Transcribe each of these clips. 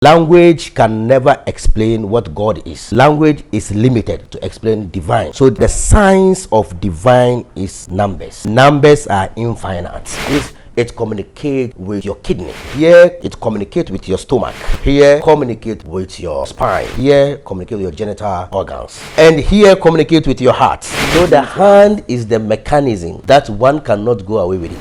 Language can never explain what God is. Language is limited to explain divine. So the science of divine is numbers. Numbers are infinite. It communicates with your kidney. Here, it communicates with your stomach. Here, communicate with your spine. Here, communicate with your genital organs. And here, communicate with your heart. So the hand is the mechanism that one cannot go away with it.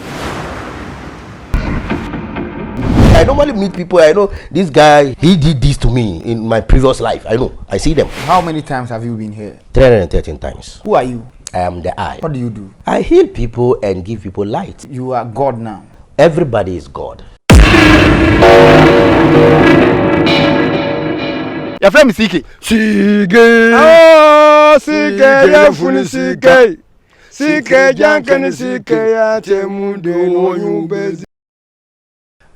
I normally meet people. I know this guy, he did this to me in my previous life. I know. I see them. How many times have you been here? 313 times. Who are you? I am the I. What do you do? I heal people and give people light. You are God now. Everybody is God. Your friend is Sike. Sike. Oh, Sike. Ya funi Sike. Sike jankani Sike ya temude no yubezi.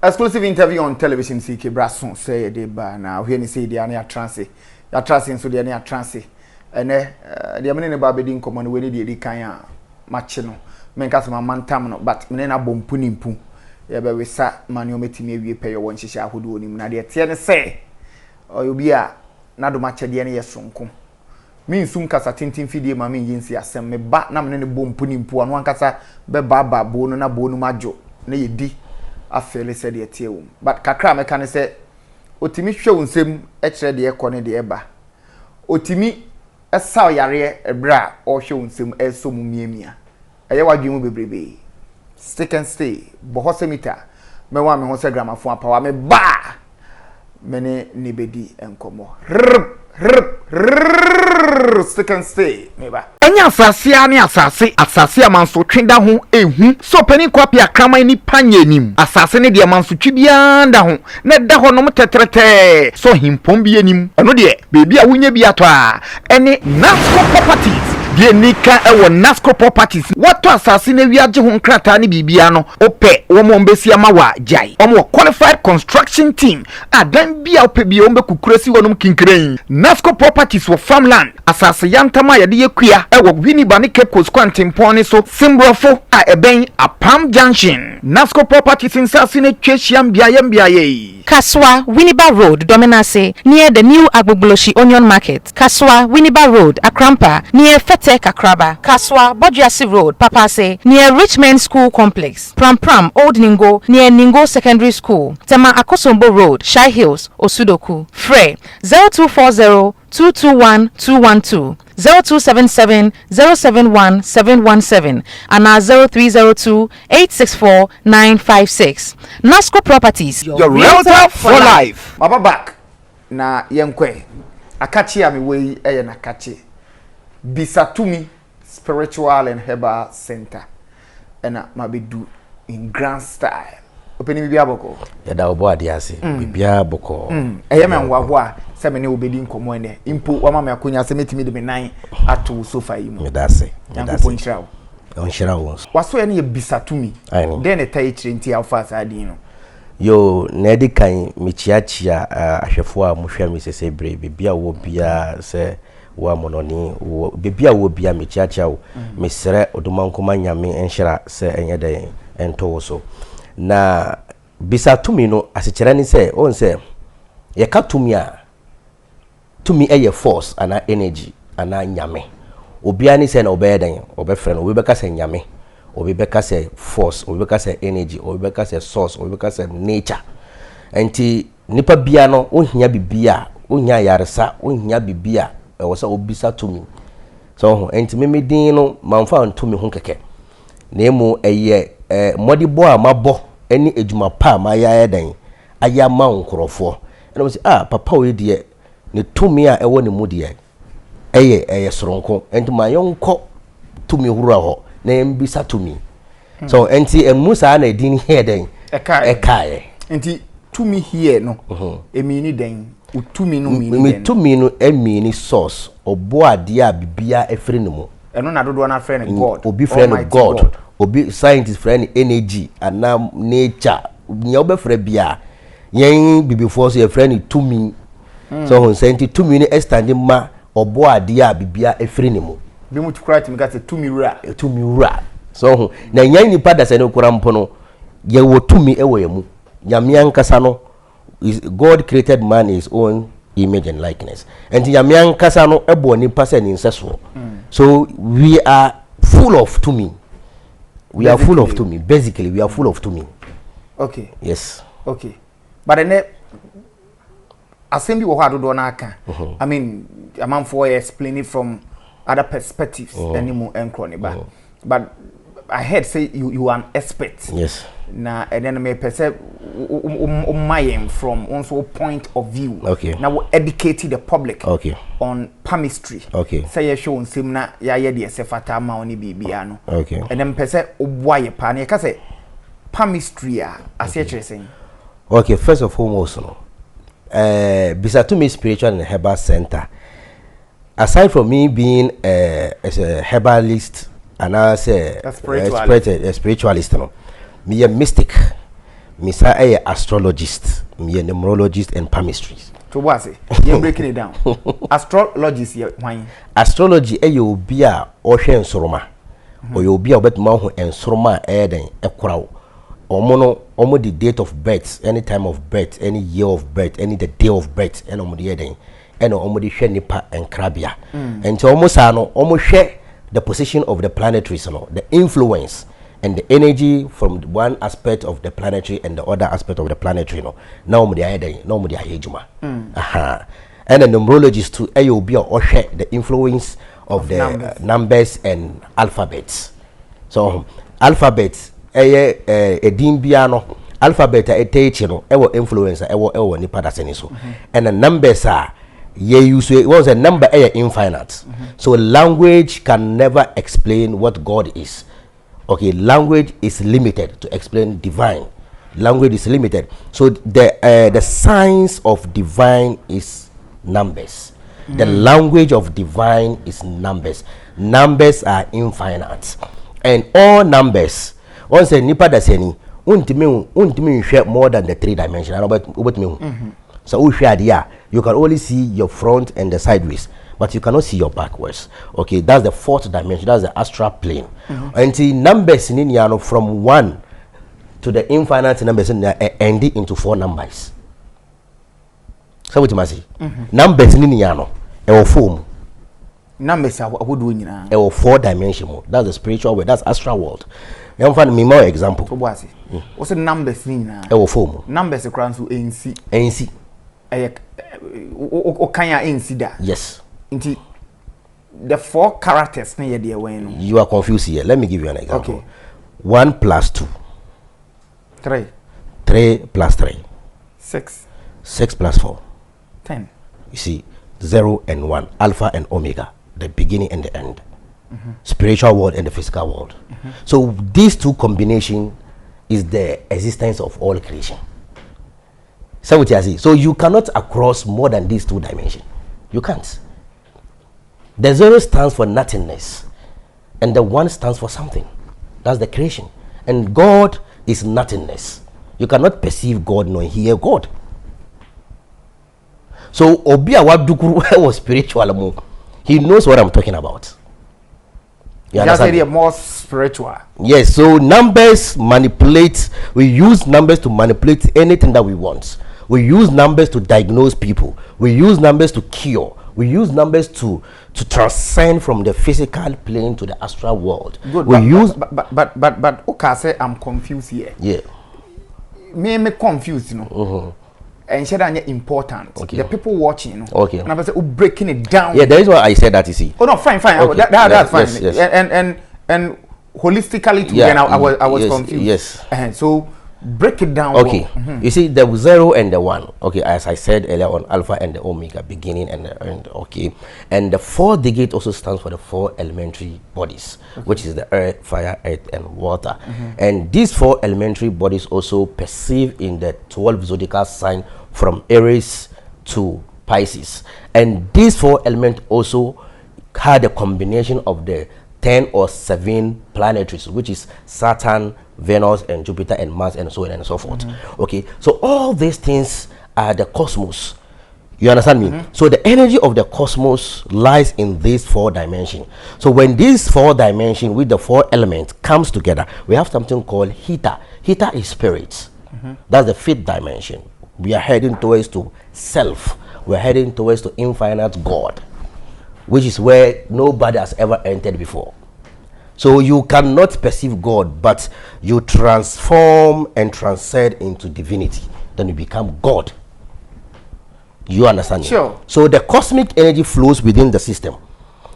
Exclusive interview on television. Sike Brason say de ba na we ni say dia na ya transe. Ya transe so dia na ya transe. Ene dia mene ne ba be din komo no we ni de kan a match no. Men ka so mantam no but mene na bompu ni mpu. Ya be we sa mani o metimi awie peye won hihye ahodo onim na de tie ne say obi a na do match de ne yesonko. Min sum kasa tintin fidie ma min yinsi asem me ba na mene ne bompu ni mpu anu ankasa be baba bo no na bo no majo na yedi afele said ye tie wom but kakra me kan say otimi hwe wonsem e kire de ekone de eba otimi esa yare ebra o hwe wonsem eso mu miemia eye wadwemu bebrebe stick and stay bo hosemita me wa me ho se gramafo apawa me ba me ne bedi enkomo stick and stay me ba anya asase ani asase amanso twenda ho ehu so pani kwapi akraman ni panyenim asase ne de amanso twibia nda ho na da ho no tetrete so himpom bi enim eno de bebi a wunya bi ato a ene Nasco Properties die nika ewo Nasco Properties wato asase ne wiaje ho nkrata ne bibia no ope wo mo mbesi amawa jai omo qualified construction team adan bia ope bia ombe kukurasi wonum kinkren Nasco Properties for farmland asase yantama yade yekua ewo wini bani Cape Coast Quantimpone so simbrofo a eben Apam Junction Nasco Properties insase ne twehia mbiaye Kaswa Winneba Road Dominase near the new Agbogloshi Onion Market Kaswa Winneba Road Akrampa near Fete Kakraba Kaswa Bojiasi Road Papase near Richmond School Complex Pram Old Ningo near Ningo Secondary School Tema Akosombo Road Shai Hills Osudoku Frey 0240 221 0277 071 717 and 0302 864 956. Nasco Properties. Your realtor for life. Baba back na yenkwe akachi ami we eye na kachi Bisatumi Spiritual and Herbal Center ena mabedu in grand style openi bibia boko ya da obo ade ase bibia boko eye me ngwaho a se me ne obedi nkomo ene impo wa mama akonya se metimi de me nan ato sofa yi mu me da se ponchirawo onshirawo waso ene ye Bisatumi den e tai kire nti alfa sadin no yo na edi kan mechiachia ahwefo a mohwa me sese bre bibia wo bia se wa mononi wo bibia wo bia mechiachia wo mesere odumankoma nyame enhira se enye den ento so na Bisatumi no asechera ni se on se ye ka tumi a tumi eye force ana energy ana nyame obia ni se na obeden obefre no obeka se nyame obeka se force obeka se energy obeka se source obeka se nature enti nipa bia no ohia bibia ohia yaresa ohia bibia wo se Bisatumi so enti memedin no manfa ntumi ho keke na emu eye modibo a mabo eni ejuma pa ma ya eden aya ma nkorofo ena say papa we de ne tumi a ewo ne mu de eye soronko enti ma yonko tumi hura ho na Bisatumi so enti emusa na edin here den ekae enti tumi here no emini den utumi no mini den tumi no emini source obo ade a bibia efre ne mu eno na dodo na friend God obi friend God obi scientist friend energy and nature nya obe frɛ bia yen bibifo so ye friend tumi so hon senti tumi ni extend ma obo ade a bibia efri ne mu bi mu tukura timi ka se tumi wura so hon na nya ni pada se ne kura mpo no ye wo tumi ewo ye mu nyame ankasa no God created man in his own image and likeness. And Yamian Kasano Ebony person in Sesso. So we are full of to me. We are full of to me. Basically, we are full of to me. Okay. Yes. Okay. But then assembly wo hado do na aka. I mean, a man for explain it from other perspectives anymore encrony but I heard say you are an expert. Yes. Na and then me perceive my from also point of view. Okay. Now we educate the public. Okay. On palmistry. Okay. Say you show sim na ya ye de se fata ma oni bibia no. Okay. And then perceive oboye pa na ka say palmistry as you saying. Okay, first of all, Bisatumi Spiritual and Herbal Center, aside from me being as a herbalist and as a spiritualist, no, me a mystic, me a astrologist, me a numerologist and palmistry. To what say? You're breaking it down. Astrologist, why? Astrology, you be a ocean soroma, or you be a bet mountain and soroma eden a crowd. Omo the date of birth, any time of birth, any year of birth, any the day of birth, and omo the year and omo the share nipa and krabia. And so almost share the position of the planetaries, the influence and the energy from one aspect of the planetary and the other aspect of the planetary. Now omo the year, no omo the ayejuma. And the numerologist too, AOB or share the influence of the numbers and alphabets. So alphabets. Edimbiano alphabet no ewo influencer ewo nipa da sene so and the numbers are ye use was a number infinite. So language can never explain what God is. Okay, language is limited to explain divine. Language is limited. So the science of divine is numbers. The language of divine is numbers. Numbers are infinite, and all numbers. Once a nipa da seni untimi share more than the 3 dimensional so you can only see your front and the sideways, but you cannot see your backwards. Okay, that's the 4th dimension, that's the astral plane. And the numbers in from 1 to the infinite numbers end into 4 numbers. So what you must see numbers in form. Numbers are what do you 4 dimensional. That's the spiritual world, that's astral world. You find me more example. So what's it? What's the numbers in form? Numbers across to NC. NC. Okanya NC da. Yes. Inti the 4 characters near the way. You are confused here. Let me give you an example. Okay. 1 plus 2. 3. 3 plus 3. 6. 6 plus 4. 10. You see, 0 and 1, alpha and omega, the beginning and the end. Spiritual world and the physical world. So these 2 combination is the existence of all creation. So what you see? So you cannot across more than these 2 dimensions. You can't. The 0 stands for nothingness, and the 1 stands for something. That's the creation. And God is nothingness. You cannot perceive God nor hear God. So Obia Wadukuru was spiritual. He knows what I'm talking about. Just area more spiritual. Yes, so numbers manipulate. We use numbers to manipulate anything that we want. We use numbers to diagnose people. We use numbers to cure. We use numbers to transcend from the physical plane to the astral world. Good. But okay, say I'm confused here. Yeah. Me confused, you know. And said that important. Okay. The people watching, you know. Okay. And I was breaking it down. Yeah, that is why I said that. You see. Oh no, fine. Okay. That's fine. Yes. And holistically, too, yeah, I was confused. Yes. So break it down. Okay. You see, the 0 and the 1. Okay, as I said earlier on, alpha and the omega, beginning and the end. Okay, and the 4 digit also stands for the 4 elementary bodies, which is the earth, fire, earth, and water. And these 4 elementary bodies also perceive in the 12 zodiacal sign from Aries to Pisces. And these 4 elements also had a combination of the 10 or 7 planetaries, which is Saturn, Venus, and Jupiter, and Mars, and so on and so forth. Okay, so all these things are the cosmos. You understand me? So the energy of the cosmos lies in these 4 dimensions. So when these 4 dimensions with the 4 elements comes together, we have something called Hita. Hita is spirit. That's the 5th dimension. We are heading towards to self. We are heading towards to infinite God, which is where nobody has ever entered before. So you cannot perceive God, but you transform and transcend into divinity. Then you become God. You understand? Sure. So the cosmic energy flows within the system.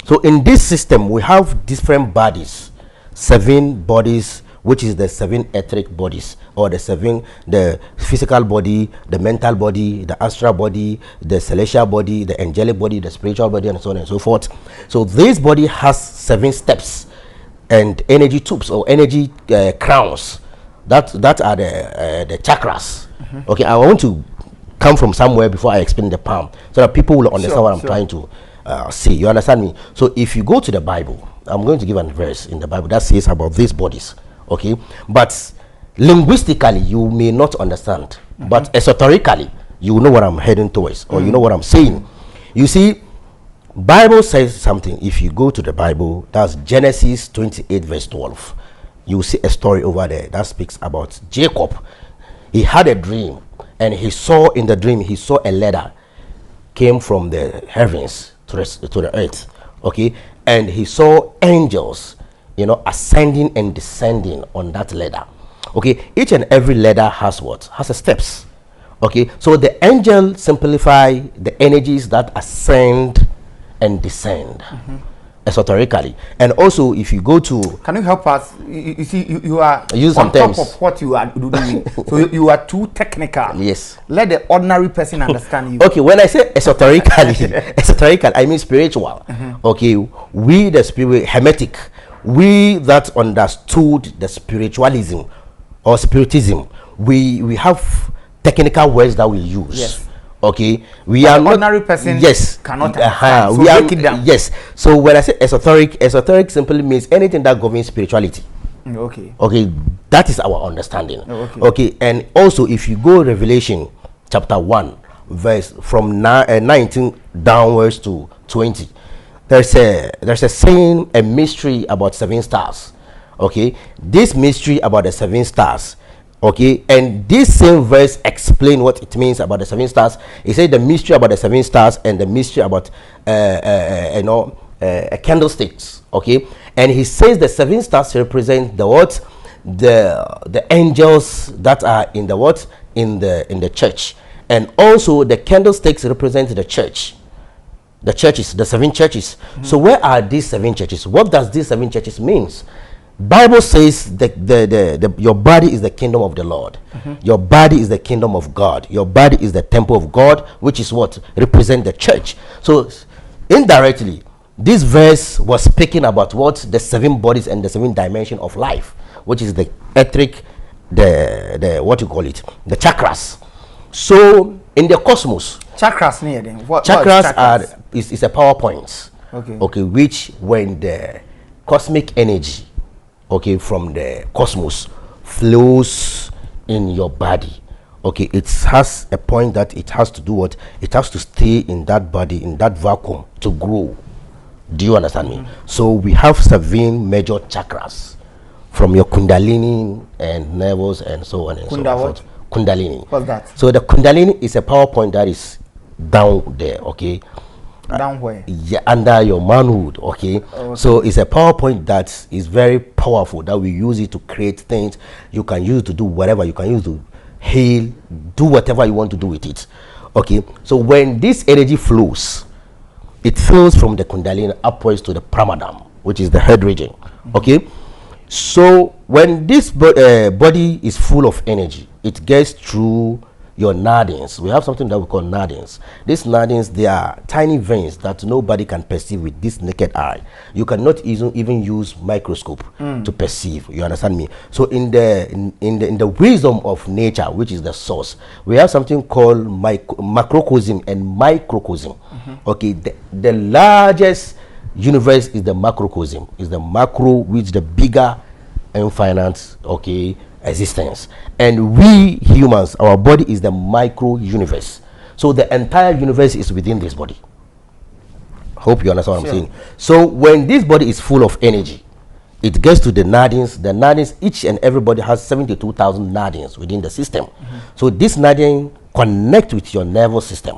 So in this system, we have different bodies, 7 bodies, which is the 7 etheric bodies, or the physical body, the mental body, the astral body, the celestial body, the angelic body, the spiritual body, and so on and so forth. So this body has 7 steps and energy tubes or energy crowns. That are the chakras. Okay, I want to come from somewhere before I explain the palm, so that people will understand what I'm trying to say. You understand me? So if you go to the Bible, I'm going to give a verse in the Bible that says about these bodies. Okay, but linguistically you may not understand, but esoterically you know what I'm heading towards, or you know what I'm saying. You see, Bible says something. If you go to the Bible, that's Genesis 28 verse 12. You see a story over there that speaks about Jacob. He had a dream, and he saw in the dream, he saw a ladder came from the heavens to the earth. Okay, and he saw angels, ascending and descending on that ladder. Okay, each and every ladder has what? Has a steps. Okay, so the angel simplify the energies that ascend and descend esoterically. And also, if you go to, can you help us? You see, you are use on some top of what you are doing. So you are too technical. Yes. Let the ordinary person understand you. Okay, when I say esoterically, I mean spiritual. Okay, we the spirit hermetic, we that understood the spiritualism or spiritism, we have technical words that we use. Yes. Okay, we but are not ordinary person. Yes, cannot. So we break it down. Yes. So when I say esoteric simply means anything that governs spirituality. Okay. Okay, that is our understanding. Okay. Okay, and also if you go Revelation chapter 1, verse from 19 downwards to 20, there's a saying, a mystery about 7 stars. Okay, this mystery about the 7 stars. Okay, and this same verse explain what it means about the 7 stars. It said the mystery about the 7 stars and the mystery about candlesticks. Okay, and he says the 7 stars represent the what, the angels that are in the what, in the church, and also the candlesticks represent the church, the churches, the 7 churches. So where are these 7 churches? What does these 7 churches means? Bible says that your body is the kingdom of the Lord. Your body is the kingdom of God. Your body is the temple of God, which is what represent the church. So indirectly, this verse was speaking about what the 7 bodies and the 7 dimension of life, which is the etheric, the what you call it, the chakras. So in the cosmos, chakras near them. Chakras is a PowerPoint. Okay, which when the cosmic energy, okay, from the cosmos flows in your body, okay, it has a point that it has to do what? It has to stay in that body, in that vacuum, to grow. Do you understand me? So we have 7 major chakras, from your kundalini and nerves and so on and so forth. Kundalini. What's that? So the kundalini is a PowerPoint that is down there. Okay, down where? Yeah, under your manhood. Okay. So it's a PowerPoint that is very powerful, that we use it to create things. You can use it to do whatever. You can use it to heal, do whatever you want to do with it. Okay, so when this energy flows, it flows from the kundalini upwards to the pramadam, which is the head region. Okay, so when this body is full of energy, it gets through your nadins. We have something that we call nadins. These nadins, they are tiny veins that nobody can perceive with this naked eye. You cannot even use microscope to perceive. You understand me? So in the wisdom of nature, which is the source, we have something called macrocosm and microcosm. Okay, the largest universe is the macrocosm, is the macro, which the bigger infinite, okay, existence. And we humans, our body is the micro universe. So the entire universe is within this body. Hope you understand what I'm saying. So when this body is full of energy, it gets to the nadins. The nadins, each and everybody has 72,000 nadins within the system. So this nadin connect with your nervous system,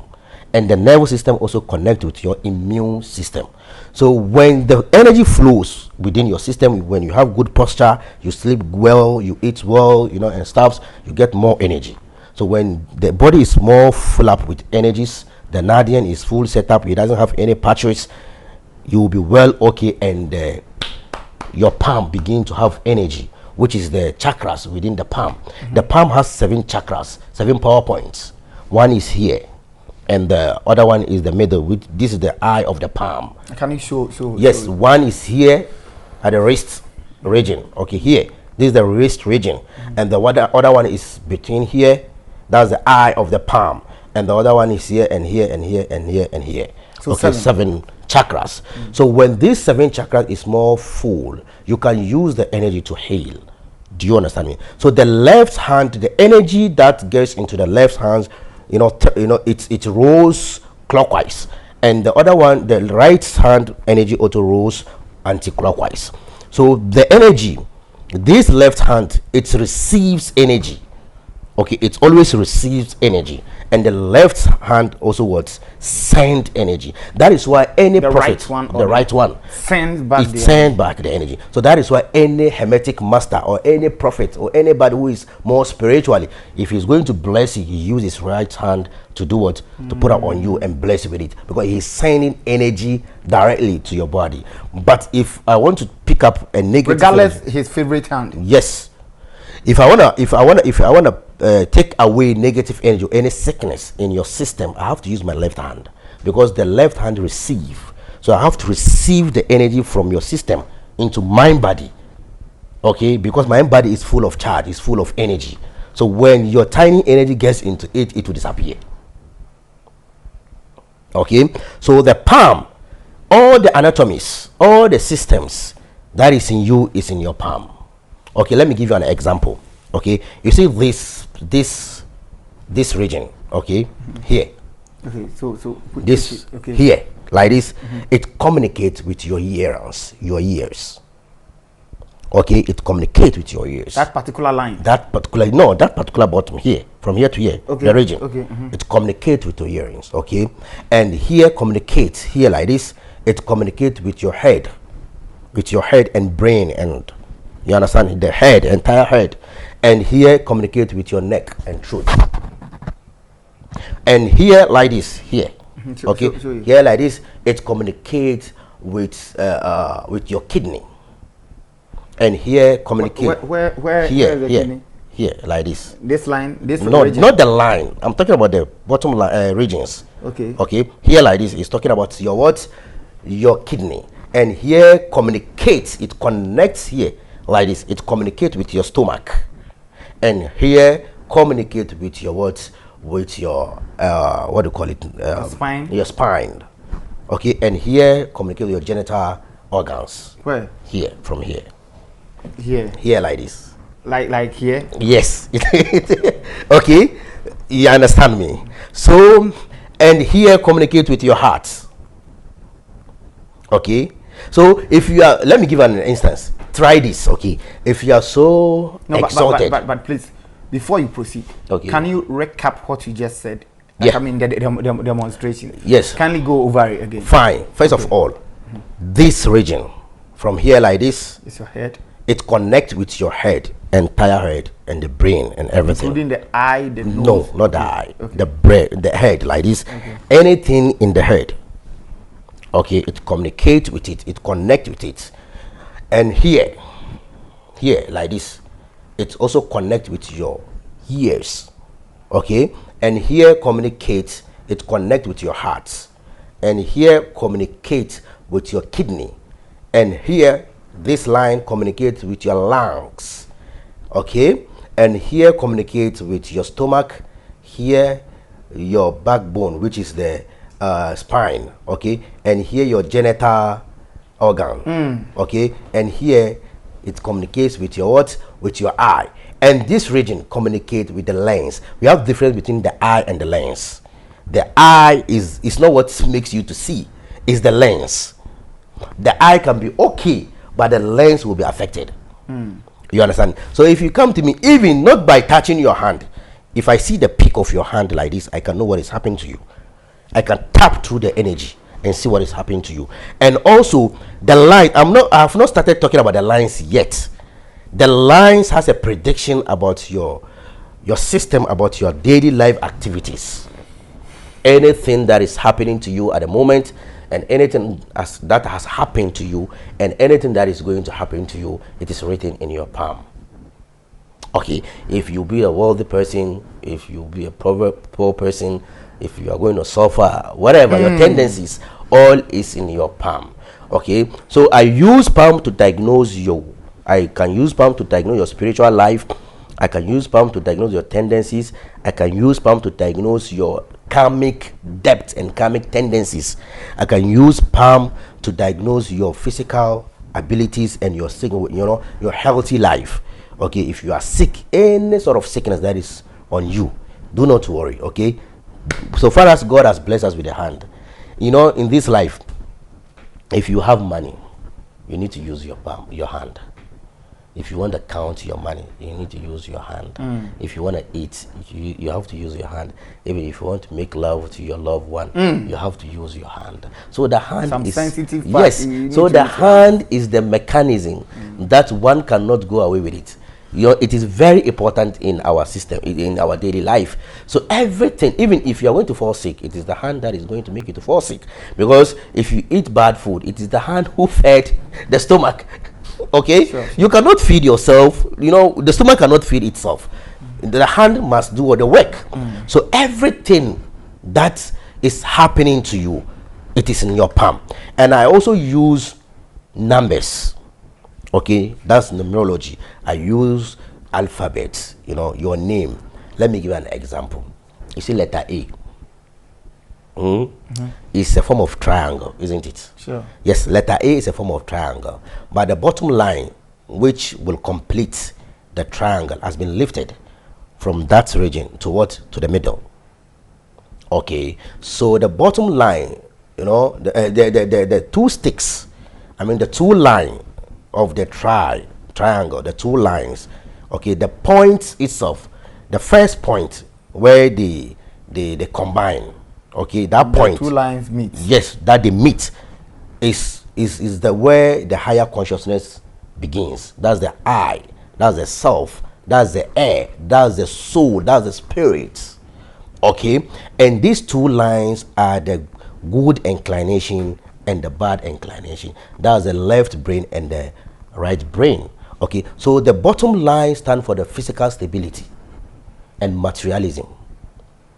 and the nervous system also connect with your immune system. So when the energy flows within your system, when you have good posture, you sleep well, you eat well, and stuff, you get more energy. So when the body is more full up with energies, the Nadian is full set up, it doesn't have any patches, you will be well, okay, and your palm begin to have energy, which is the chakras within the palm. The palm has 7 chakras, 7 power points. One is here, and the other one is the middle, which this is the eye of the palm. Can you show? Yes, one is here at the wrist region. Okay, here. This is the wrist region, and the other one is between here. That's the eye of the palm, and the other one is here and here and here and here and here. So okay, 7 chakras. So when this 7 chakras is more full, you can use the energy to heal. Do you understand me? So the left hand, the energy that gets into the left hand, it rolls clockwise, and the other one, the right hand energy, also rolls anti-clockwise. So the energy, this left hand, it receives energy. Okay, it always receives energy, and the left hand also what send energy. That is why any prophet, the right one sends back the energy. So that is why any hermetic master or any prophet or anybody who is more spiritually, if he's going to bless you, he uses his right hand to do what? To put up on you and bless you with it, because he's sending energy directly to your body. But if I want to pick up a negative, regardless his favorite hand, yes. If I wanna take away negative energy or any sickness in your system, I have to use my left hand, because the left hand receive. So I have to receive the energy from your system into my body. Okay, because my body is full of charge, is full of energy. So when your tiny energy gets into it, it will disappear. Okay, so the palm, all the anatomies, all the systems that is in you is in your palm. Okay, let me give you an example. Okay, you see this region. Okay, here. Okay, so this okay. Here, like this, it communicates with your ears. Okay, it communicates with your ears. That particular line. That particular bottom here, from here to here, okay. The region. Okay. It communicates with your earrings. Okay, and here communicates here like this. It communicates with your head, and brain, and you understand, the head, entire head. And here communicate with your neck and throat. And here like this, here. Okay, here like this, it communicates with your kidney. And here communicate where here, is the here, kidney? Here, like this. This line, this no, region? Not the line. I'm talking about the bottom regions. Okay. Okay, here like this is talking about your what? Your kidney. And here communicates, it connects here like this, it communicates with your stomach, and here communicate with your what? With your what do you call it? Spine. Your spine. Okay, and here communicate with your genital organs. Where? Here, from here. Here like this. Like here. Yes. Okay, you understand me? So, and here communicate with your heart. Okay, so if you are, let me give an instance. Try this. Okay, if you are so exalted, but please, before you proceed, okay, can you recap what you just said? Yeah. I mean the demonstration. Yes. Kindly go over it again. Fine. First of all, this region from here like this is your head. It connects with your head, entire head, and the brain and everything. Including the eye, the nose. No, not the eye. Okay. The brain, the head, like this. Okay. Anything in the head. Okay, it communicates with it. It connects with it. And here, like this, it also connects with your ears. Okay, and here communicates. It connects with your heart, and here communicates with your kidney, and here this line communicates with your lungs. Okay, and here communicates with your stomach, here your backbone, which is the spine. Okay, and here your genital organ. Okay, and here it communicates with your what? With your eye. And this region communicates with the lens. We have difference between the eye and the lens. The eye is not what makes you to see, it's the lens. The eye can be okay, but the lens will be affected. You understand? So if you come to me, even not by touching your hand, If I see the peak of your hand like this, I can know what is happening to you. I can tap through the energy and see what is happening to you. And also the line, I have not started talking about the lines yet. The lines has a prediction about your system, about your daily life activities. Anything that is happening to you at the moment, and anything that has happened to you, and anything that is going to happen to you, it is written in your palm. Okay, if you be a wealthy person, if you be a poor person, if you are going to suffer, whatever your tendencies, all is in your palm. Okay, so I use palm to diagnose you. I can use palm to diagnose your spiritual life. I can use palm to diagnose your tendencies. I can use palm to diagnose your karmic depth and karmic tendencies. I can use palm to diagnose your physical abilities and your your healthy life. Okay, if you are sick, any sort of sickness that is on you, do not worry. Okay, so far as God has blessed us with the hand, in this life, if you have money, you need to use your palm, your hand. If you want to count your money, you need to use your hand. If you want to eat, you have to use your hand. Even if you want to make love to your loved one, you have to use your hand. So the hand is sensitive. Yes. So the hand is the mechanism that one cannot go away with it. It is very important in our system, in our daily life. So everything, even if you are going to fall sick, it is the hand that is going to make you to fall sick. Because if you eat bad food, it is the hand who fed the stomach. Okay, sure. You cannot feed yourself. The stomach cannot feed itself. The hand must do all the work. So everything that is happening to you, it is in your palm. And I also use numbers. Okay, that's numerology. I use alphabets. Your name. Let me give you an example. You see letter A. It's a form of triangle, isn't it? Sure. Yes, letter A is a form of triangle, but the bottom line, which will complete the triangle, has been lifted from that region to the middle. Okay, so the bottom line, the two sticks, the two lines of the triangle, the two lines. Okay, the point itself, the first point where they combine. Okay, that point, two lines meet. Yes, that they meet is the where the higher consciousness begins. That's the I, that's the self, that's the air, that's the soul, that's the spirit. Okay, and these two lines are the good inclination and the bad inclination. That's the left brain and the right brain. Okay, so the bottom line stands for the physical stability and materialism.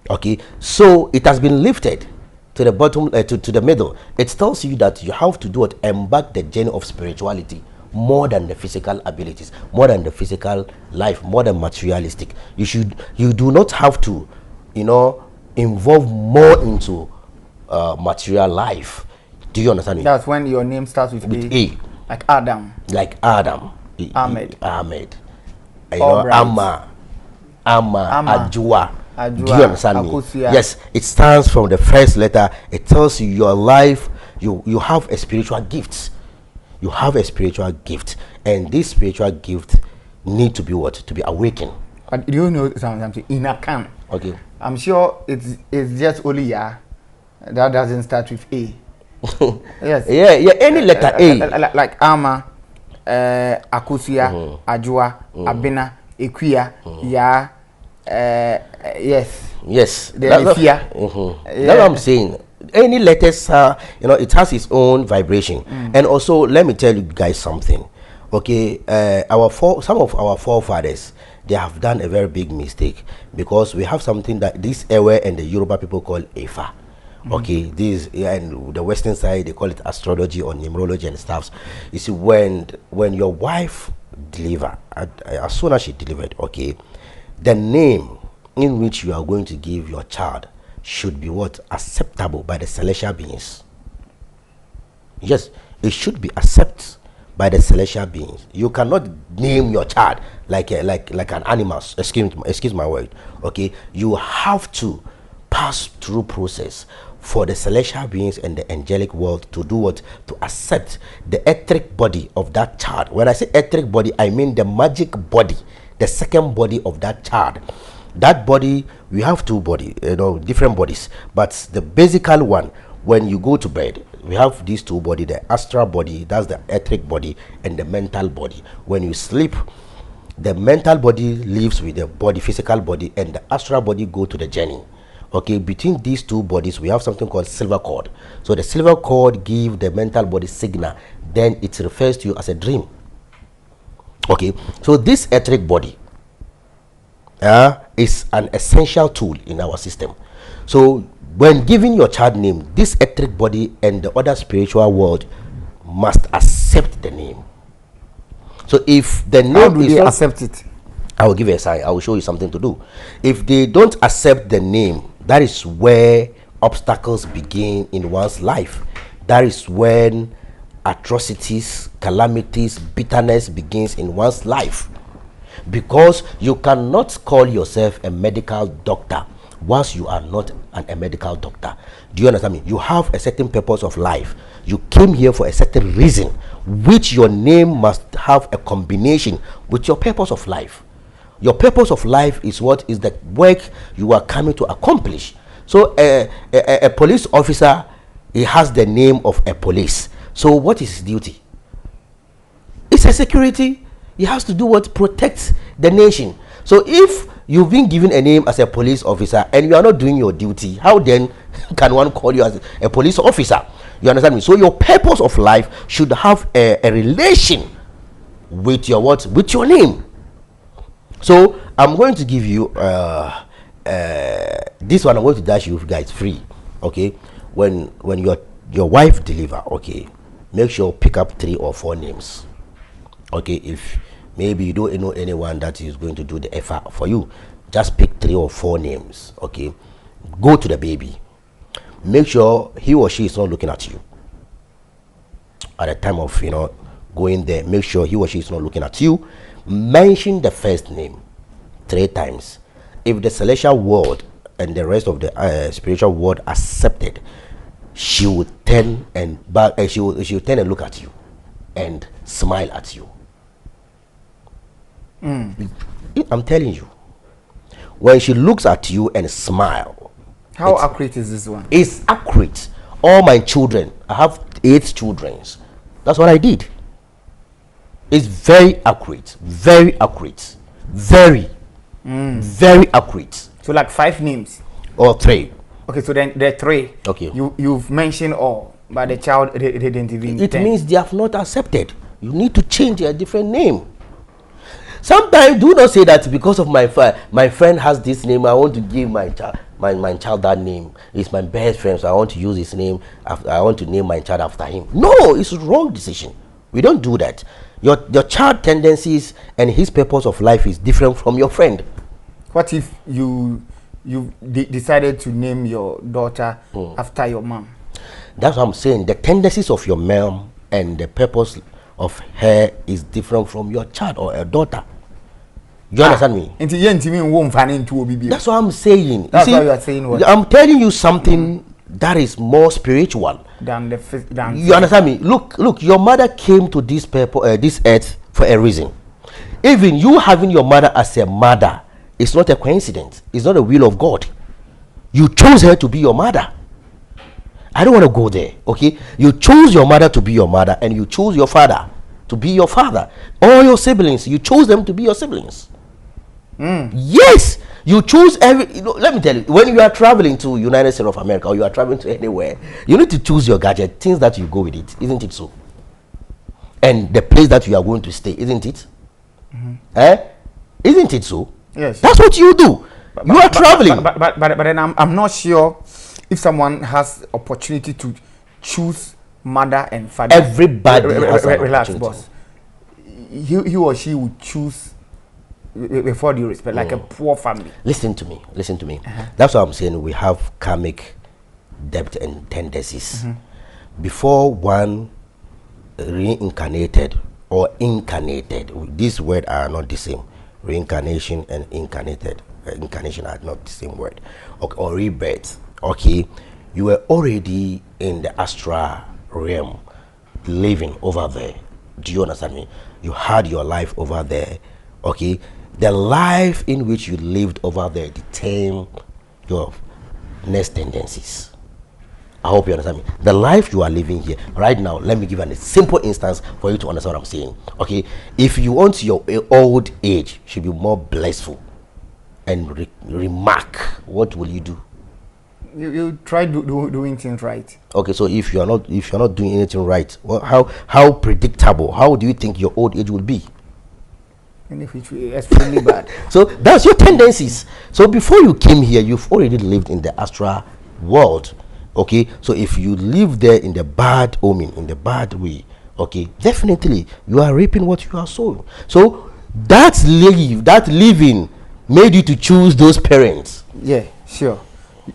Okay, so it has been lifted to the bottom, to the middle. It tells you that you have to do it, embark the journey of spirituality more than the physical abilities, more than the physical life, more than materialistic. You do not have to, involve more into material life. Do you understand me? That's when your name starts with A. Like Adam. Like Adam. Ahmed. Amma, Ajua. Do you understand me? Yes, it stands from the first letter. It tells you your life, you have a spiritual gift. You have a spiritual gift, and this spiritual gift need to be what? To be awakened. But do you know something? In a can. Okay. I'm sure it's just only that doesn't start with A. Yes. Yeah. Any letter A. Like Ama, Akusia, Ajua, Abena, Equia, Ya. Yes. That's what I'm saying. Any letters, it has its own vibration. And also, let me tell you guys something. Okay, some of our forefathers, they have done a very big mistake, because we have something that this Ewe and the Yoruba people call Ifa. Okay, this, and the Western side, they call it astrology or numerology and stuff. You see, when your wife deliver, as soon as she delivered, okay, the name in which you are going to give your child should be what? Acceptable by the celestial beings. Yes, it should be accepted by the celestial beings. You cannot name your child like an animal. Excuse my word. Okay, you have to pass through process for the celestial beings and the angelic world to do what? To accept the etheric body of that child. When I say etheric body, I mean the magic body, the second body of that child. That body, we have two body, different bodies, but the basical one, when you go to bed, we have these two body, the astral body, that's the etheric body, and the mental body. When you sleep, the mental body lives with the body, physical body, and the astral body go to the journey. Okay, between these two bodies, we have something called silver cord. So the silver cord give the mental body signal, then it refers to you as a dream. Okay, so this etheric body is an essential tool in our system. So when giving your child name, this etheric body and the other spiritual world must accept the name. So if the name, how do they accept it? I will give you a sign. I will show you something to do. If they don't accept the name, that is where obstacles begin in one's life. That is when atrocities, calamities, bitterness begins in one's life. Because you cannot call yourself a medical doctor once you are not a medical doctor. Do you understand me? You have a certain purpose of life. You came here for a certain reason, which your name must have a combination with your purpose of life. Your purpose of life is what is the work you are coming to accomplish. So a police officer, he has the name of a police. So what is his duty? It's a security. He has to do what protects the nation. So if you've been given a name as a police officer and you are not doing your duty, how then can one call you as a police officer? You understand me? So your purpose of life should have a relation with your what? With your name. So I'm going to give you this one. I'm going to dash you guys free. Okay, when your wife deliver, okay, make sure pick up 3 or 4 names. Okay, if maybe you don't know anyone that is going to do the effort for you, just pick 3 or 4 names. Okay, go to the baby, make sure he or she is not looking at you at the time of going there. Make sure he or she is not looking at you. Mention the first name 3 times. If the celestial world and the rest of the spiritual world accepted, she would turn and back. She will turn and look at you and smile at you. I'm telling you, when she looks at you and smile, how accurate is this one? It's accurate. All my children, I have 8 children. That's what I did. It's very accurate, very accurate, very accurate. So like 5 names or 3. Okay, so then there are 3. Okay, you've mentioned all, but the child they didn't even. It means they have not accepted. You need to change a different name. Sometimes do not say that because of my friend has this name, I want to give my child my child that name. It's my best friend, so I want to use his name. I want to name my child after him. No, it's a wrong decision. We don't do that. Your child tendencies and his purpose of life is different from your friend. What if you decided to name your daughter after your mom? That's what I'm saying. The tendencies of your mom and the purpose of her is different from your child or a daughter. You understand me? That's what I'm saying. That's why you are saying what? I'm telling you something that is more spiritual than you understand me? Look, your mother came to this earth for a reason. Even you having your mother as a mother, it's not a coincidence. It's not a will of God. You chose her to be your mother. I don't want to go there, okay? You chose your mother to be your mother, and you chose your father to be your father. All your siblings, you chose them to be your siblings. Yes, you choose let me tell you, when you are traveling to United States of America or you are traveling to anywhere, you need to choose your gadget, things that you go with it, isn't it so? And the place that you are going to stay, isn't it? Isn't it so? Yes. That's what you do. You are traveling. But then I'm not sure if someone has opportunity to choose mother and father. Everybody has an relax, opportunity. boss. He or she would choose, with all due respect, like a poor family. Listen to me. That's what I'm saying. We have karmic debt and tendencies. Before one reincarnated or incarnated, these words are not the same. Reincarnation and incarnated. Incarnation are not the same word. Or rebirth. Okay, you were already in the astral realm, living over there. Do you understand me? You had your life over there. Okay, the life in which you lived over there determine your next tendencies. I hope you understand me. The life you are living here right now, let me give a simple instance for you to understand what I'm saying. Okay, if you want your old age should be more blissful and remark, what will you do? You try doing things right. Okay, so if you're not doing anything right, well, how predictable, how do you think your old age will be? And if it's extremely bad. So that's your tendencies. So before you came here, you've already lived in the astral world. Okay, so if you live there in the bad omen, in the bad way, okay, definitely you are reaping what you are sowing. So that living made you to choose those parents. Yeah, sure,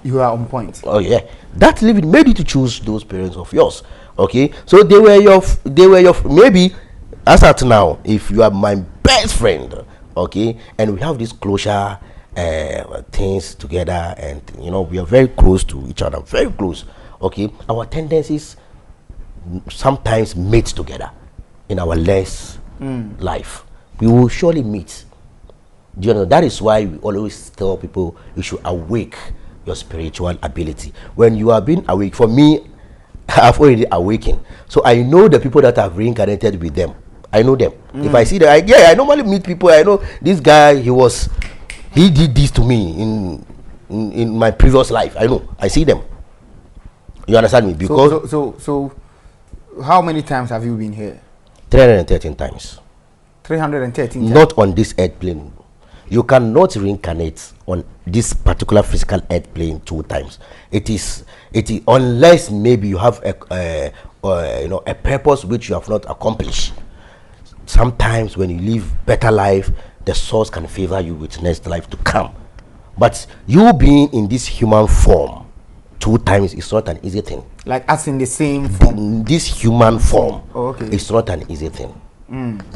you are on point. Oh yeah, that living made you to choose those parents of yours. Okay, so they were your maybe as at now, if you are my best friend, okay, and we have this closure things together, and we are very close to each other, very close. Okay, our tendencies sometimes meet together in our less life. We will surely meet. Do you know? That is why we always tell people you should awake your spiritual ability. When you are being awake, for me, I've already awakened, so I know the people that have reincarnated with them. I know them. If I see them, I normally meet people. I know this guy. He did this to me in my previous life. I know. I see them. You understand me? Because so how many times have you been here? 313 times. 313 times. Not on this earth plane. You cannot reincarnate on this particular physical earth plane 2 times. It is unless maybe you have a purpose which you have not accomplished. Sometimes when you live better life, the source can favor you with next life to come. But you being in this human form 2 times is not an easy thing. Like us in the same form. This human form. Oh, okay. It's not an easy thing.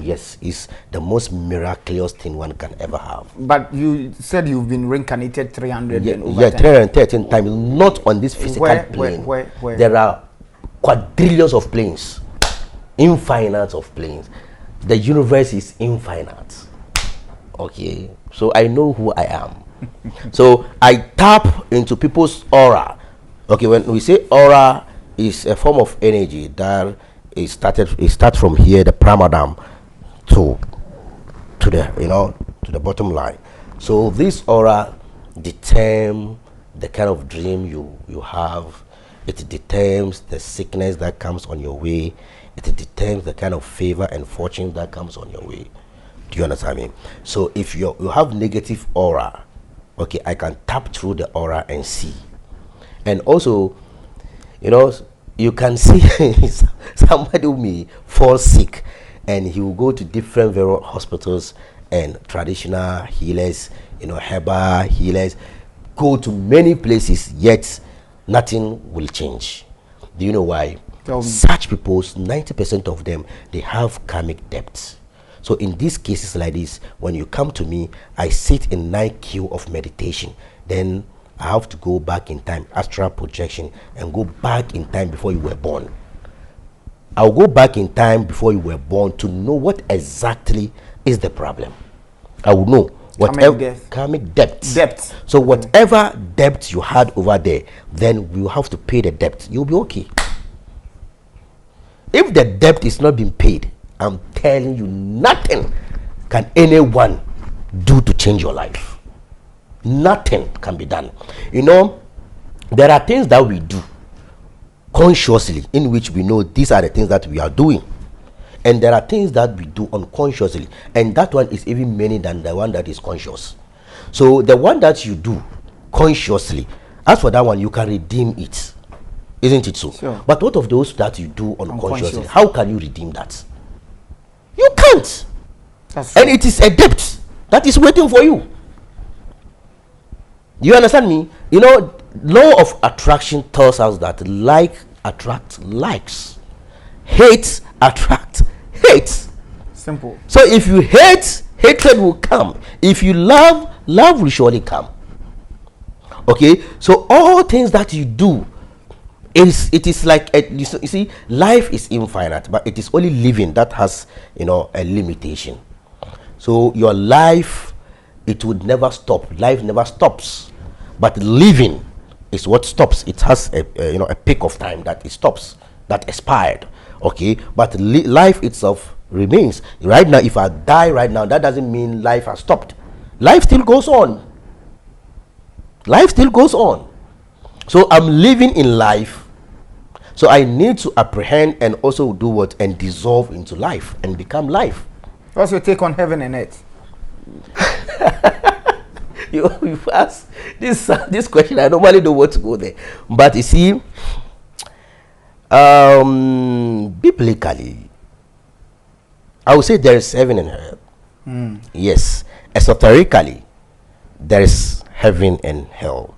Yes, it's the most miraculous thing one can ever have. But you said you've been reincarnated 300 313 times, not on this physical plane. Where? There are quadrillions of planes, infinite of planes. The universe is infinite. Okay, so I know who I am. So I tap into people's aura. Okay, when we say aura, is a form of energy that it starts from here, the pramadam, to the bottom line. So this aura determines the kind of dream you have. It determines the sickness that comes on your way. It determines the kind of favor and fortune that comes on your way. Do you understand me? So if you have negative aura, okay, I can tap through the aura and see. And also, you can see somebody who may fall sick, and he will go to different various hospitals and traditional healers, herbal healers, go to many places, yet nothing will change. Do you know why? Such people, 90% of them, they have karmic debts. So in these cases like this, when you come to me, I sit in night queue of meditation. Then I have to go back in time, astral projection, and go back in time before you were born. I'll go back in time before you were born to know what exactly is the problem. I will know whatever karmic debt. So whatever debt you had over there, then we will have to pay the debt. You'll be okay. If the debt is not being paid, I'm telling you, nothing can anyone do to change your life. Nothing can be done. There are things that we do consciously, in which we know these are the things that we are doing. And there are things that we do unconsciously, and that one is even many than the one that is conscious. So the one that you do consciously, as for that one, you can redeem it. Isn't it so? Sure. But what of those that you do unconsciously? How can you redeem that? You can't. And it is a debt that is waiting for you. You understand me? Law of attraction tells us that like attracts likes. Hate attracts hate. Simple. So if you hate, hatred will come. If you love, love will surely come. Okay? So all things that you do, it is like you see, life is infinite, but it is only living that has a limitation. So your life it would never stop. Life never stops, but living is what stops. It has a peak of time that it stops, that expired. Okay, but life itself remains. Right now, if I die right now, that doesn't mean life has stopped. Life still goes on. Life still goes on. So I'm living in life. So I need to apprehend and also do what? And dissolve into life and become life. What's your take on heaven and earth? you ask this question. I normally don't want to go there, but you see, biblically, I would say there is heaven and hell. Yes, esoterically, there is heaven and hell,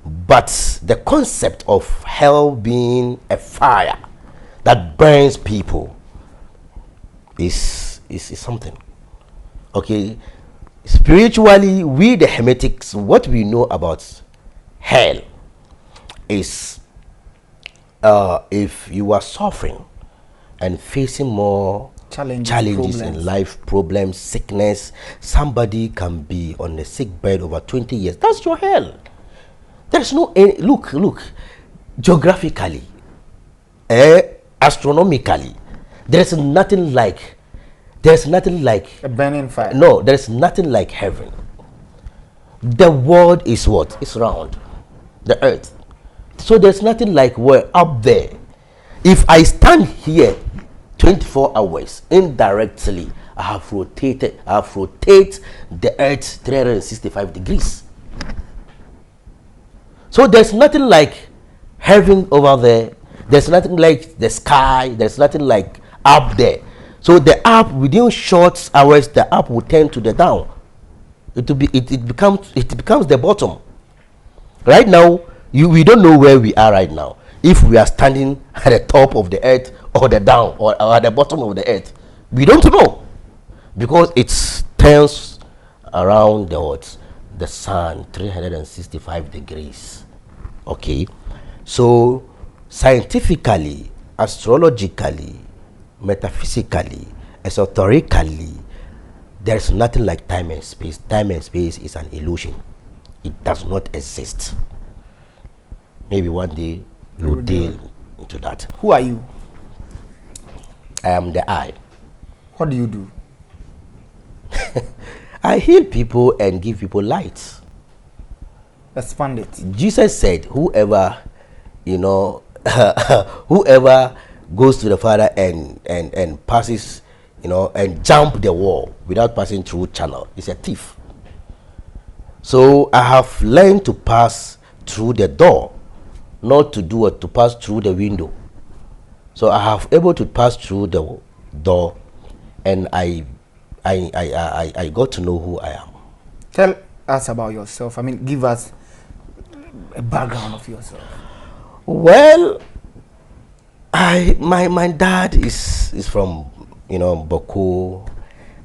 but the concept of hell being a fire that burns people is something. Okay, spiritually, we the Hermetics, what we know about hell is if you are suffering and facing more challenges in life, problems, sickness, somebody can be on a sick bed over 20 years. That's your hell. There's no look geographically, astronomically, there's nothing like a burning fire. No, there's nothing like heaven. The world is what? It's round, the earth. So there's nothing like where up there. If I stand here 24 hours indirectly, I have rotated the earth 365 degrees. So there's nothing like heaven over there. There's nothing like the sky. There's nothing like up there. So the up, within short hours, the up will turn to the down. It becomes the bottom. Right now, we don't know where we are right now. If we are standing at the top of the earth or the down or at the bottom of the earth, we don't know, because it turns around the sun 365 degrees. Okay, so scientifically, astrologically, metaphysically, esoterically, there's nothing like time and space. Time and space is an illusion. It does not exist. Maybe one day you'll deal into that. Who are you? I am the I. What do you do? I heal people and give people light. Expand it. Jesus said, whoever whoever goes to the Father and passes, and jump the wall without passing through channel is a thief. So I have learned to pass through the door, not to do it, to pass through the window. So I have able to pass through the door, and I got to know who I am. Tell us about yourself. I mean, give us a background of yourself. Well, my dad is from Boko.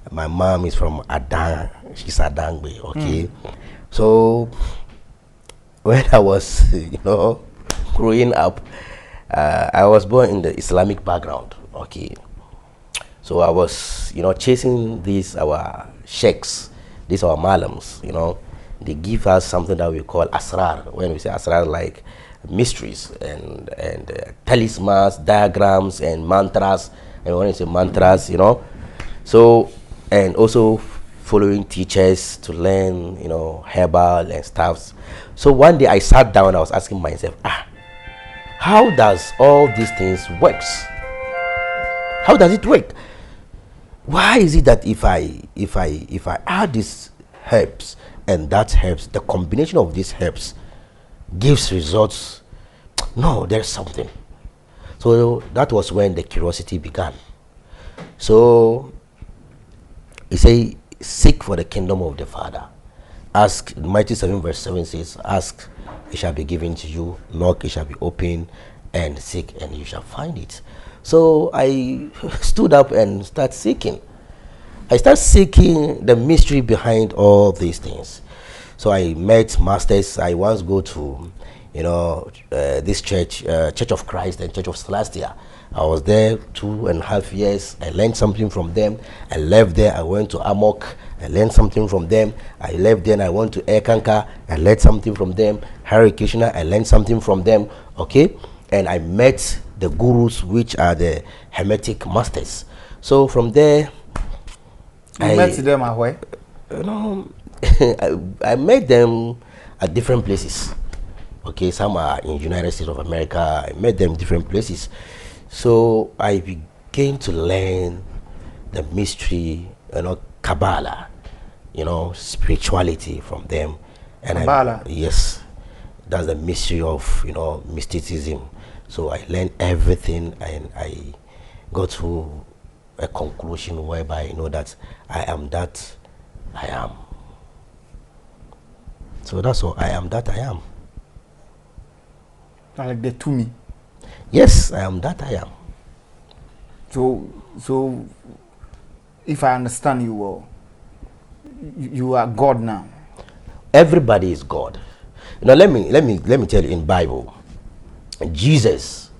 My mom is from Adang. She's Adangbe. Okay, so when I was growing up, I was born in the Islamic background. Okay, so I was chasing these our sheikhs, these our malams. They give us something that we call asrar. When we say asrar, like mysteries and talismans, diagrams, and mantras. And when you say mantras, so, and also following teachers to learn, herbal and stuff. So one day I sat down, I was asking myself, how does all these things works? How does it work? Why is it that if I add these herbs and that herbs, the combination of these herbs gives results? No, there's something. So that was when the curiosity began. So he say, seek for the kingdom of the Father. Ask, Matthew 7 verse 7 says, ask, it shall be given to you, knock, it shall be open, and seek, and you shall find it. So I stood up and started seeking. I started seeking the mystery behind all these things. So I met masters. I once go to this church, Church of Christ and Church of Celestia. I was there 2.5 years. I learned something from them. I left there. I went to Amok I learned something from them. I left, then I went to Ekanka, I learned something from them. Hare Krishna, I learned something from them. Okay, and I met the gurus, which are the Hermetic masters. So from there, I met them at where? I met them at different places. Okay, some are in United States of America. I met them different places. So I began to learn the mystery, Kabbalah, spirituality from them. And Kabbalah? Yes, that's the mystery of, mysticism. So I learned everything, and I got to a conclusion whereby I know that I am that I am. So that's all. I am that I am. Like the to me. Yes, I am that I am. So if I understand you well, you are God now. Everybody is God. Let me tell you, in Bible, Jesus,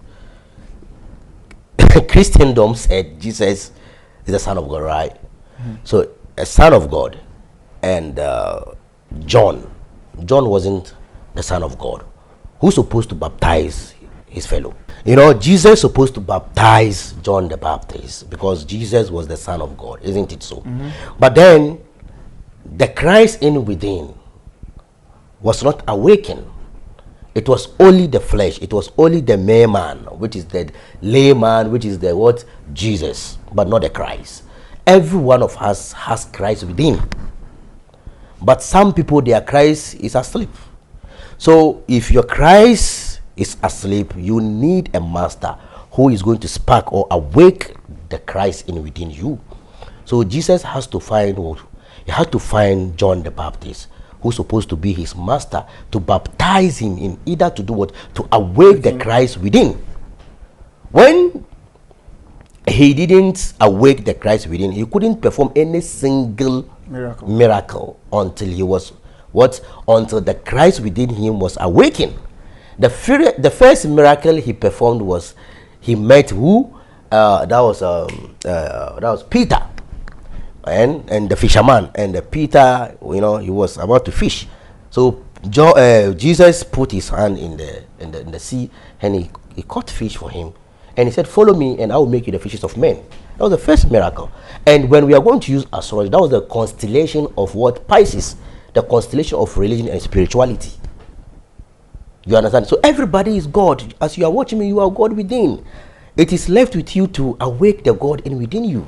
Christendom said Jesus is the Son of God, right? So a Son of God, and John wasn't the Son of God. Who's supposed to baptize his fellow? Jesus supposed to baptize John the Baptist because Jesus was the Son of God, isn't it so? But then the Christ in within was not awakened. It was only the flesh. It was only the mere man, which is the layman, which is the what? Jesus, but not the Christ. Every one of us has Christ within. But some people, their Christ is asleep. So if your Christ is asleep, you need a master who is going to spark or awake the Christ in within you. So Jesus has to find he had to find John the Baptist, who's supposed to be his master, to baptize him in either to do what? To awake the Christ within. When he didn't awake the Christ within, he couldn't perform any single miracle until he was what? Until the Christ within him was awakened. The first miracle he performed was he met who? That was Peter, and the fisherman, and Peter, he was about to fish. So Jesus put his hand in the sea, and he caught fish for him, and he said, "Follow me, and I will make you the fishes of men." That was the first miracle. And when we are going to use astrology, that was the constellation of what? Pisces, the constellation of religion and spirituality. You understand? So everybody is God. As you are watching me, you are God within. It is left with you to awake the God in within you.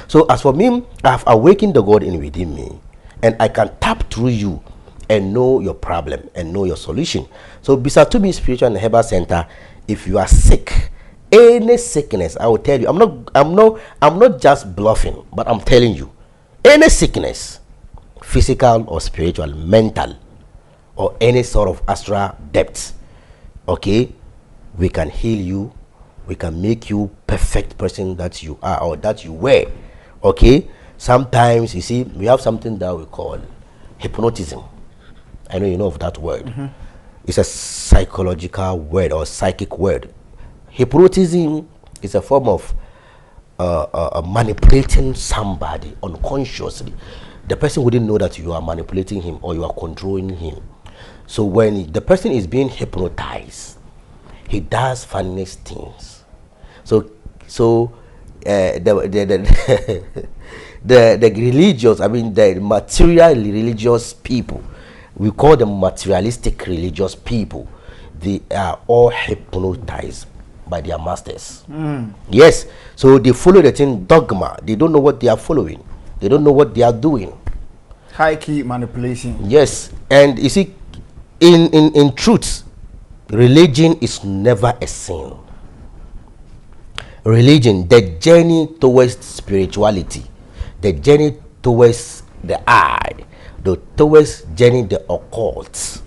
So as for me, I have awakened the God in within me, and I can tap through you and know your problem and know your solution. So Bisatumi Spiritual and Herbal Center, if you are sick, any sickness, I will tell you, I'm not just bluffing, but I'm telling you, any sickness, physical or spiritual, mental, or any sort of astral depth, okay, we can heal you. We can make you perfect person that you are or that you were. Okay, sometimes you see we have something that we call hypnotism. I know you know of that word. It's a psychological word or psychic word. Hypnotism is a form of manipulating somebody unconsciously. The person wouldn't know that you are manipulating him or you are controlling him. So when the person is being hypnotized, he does funny things. So the religious, the material religious people, we call them materialistic religious people, they are all hypnotized by their masters. Yes, so they follow the thing dogma. They don't know what they are following. They don't know what they are doing. High key manipulation. Yes, and you see, in truth, religion is never a sin. Religion, the journey towards spirituality, the journey towards the eye, towards journey the occult,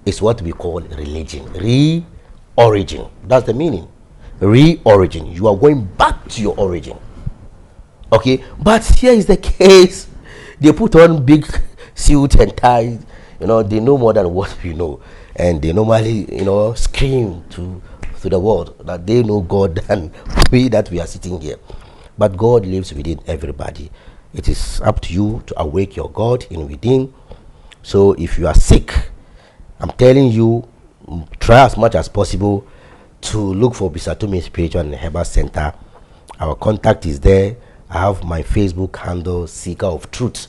is what we call religion. Re-origin. That's the meaning. Re-origin. You are going back to your origin. Okay, but here is the case. They put on big suit and tie. They know more than what we know, and they normally, scream to the world that they know God than we that we are sitting here. But God lives within everybody, It is up to you to awake your God in within. So if you are sick, I'm telling you, try as much as possible to look for Bisatumi Spiritual and Herbal Center. Our contact is there. I have my Facebook handle, Seeker of Truth.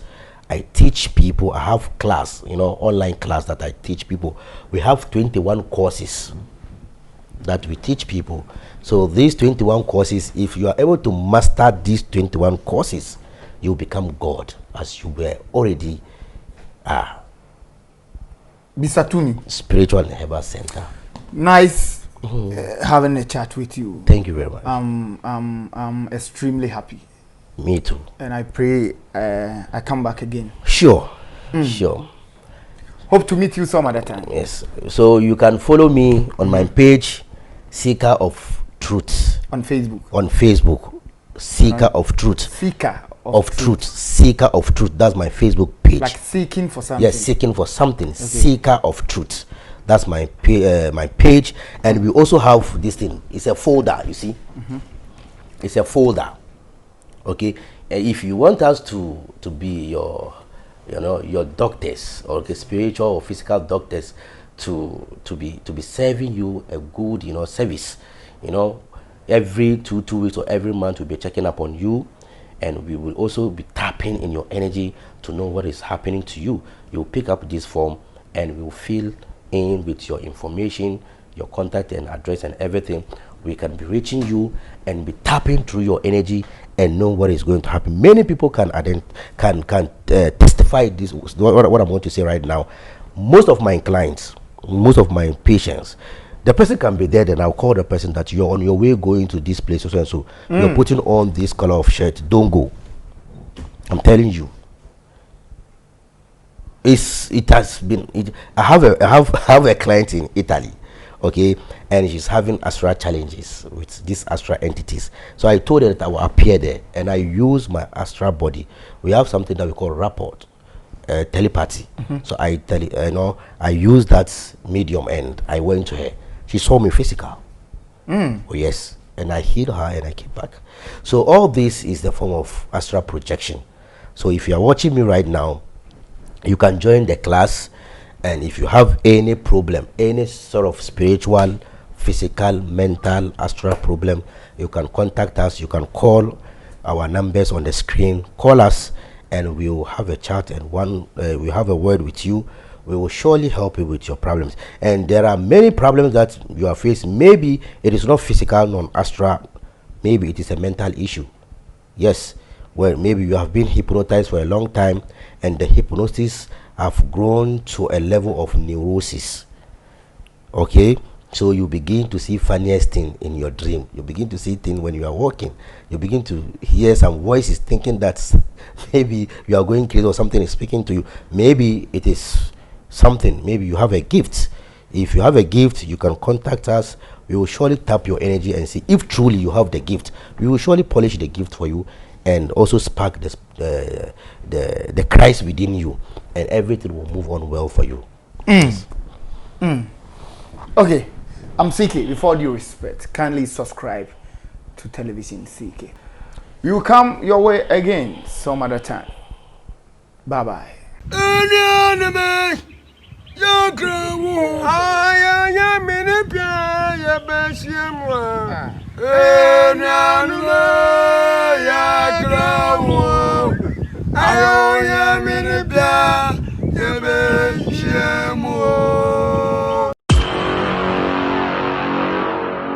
I teach people. I have class, online class that I teach people. We have 21 courses that we teach people. So these 21 courses, if you are able to master these 21 courses, you become God as you were already Bisatumi Spiritual and Herbal Center. Nice having a chat with you. Thank you very much. I'm extremely happy. Me too. And I pray I come back again. Sure. Sure. Hope to meet you some other time. Yes. So you can follow me on my page, Seeker of Truth. On Facebook. On Facebook, Seeker of Truth. Seeker of Truth. Seeker of Truth. That's my Facebook page. Like seeking for something. Yes, seeking for something. Okay. Seeker of Truth. That's my my page. And we also have this thing. It's a folder. You see. It's a folder. Okay. If you want us to be your your doctors, or spiritual or physical doctors, to be serving you a good service, every two weeks or every month we'll be checking up on you, and we will also be tapping in your energy to know what is happening to you. You'll pick up this form and we'll fill in with your information, your contact and address and everything. We can be reaching you and be tapping through your energy and know what is going to happen. Many people can testify this. What I'm going to say right now. Most of my clients, most of my patients, the person can be there. Then I'll call the person that you're on your way going to this place, so and so. You're putting on this color of shirt. Don't go. I'm telling you. It has been. I have a client in Italy. Okay, and she's having astral challenges with these astral entities. So I told her that I will appear there, and I use my astral body. We have something that we call rapport, telepathy. So I use that medium, and I went to her. She saw me physical. Oh yes, and I healed her, and I came back. So all this is the form of astral projection. So if you are watching me right now, you can join the class. And if you have any problem, any sort of spiritual, physical, mental, astral problem, you can contact us. You can call our numbers on the screen. Call us, and we will have a chat, and we have a word with you. We will surely help you with your problems. And there are many problems that you are facing. Maybe it is not physical, non-astral. Maybe it is a mental issue. Yes. Well, maybe you have been hypnotized for a long time, and the hypnosis have grown to a level of neurosis. Okay, so you begin to see funniest thing in your dream. You begin to see things when you are walking. You begin to hear some voices thinking that maybe you are going crazy or something is speaking to you. Maybe it is something. Maybe you have a gift. If you have a gift, you can contact us. We will surely tap your energy and see if truly you have the gift. We will surely polish the gift for you, and also spark the Christ within you, and everything will move on well for you. Okay, I'm CK. Before due respect, kindly subscribe to Television CK. We will come your way again some other time. Bye bye. Ayo ya mi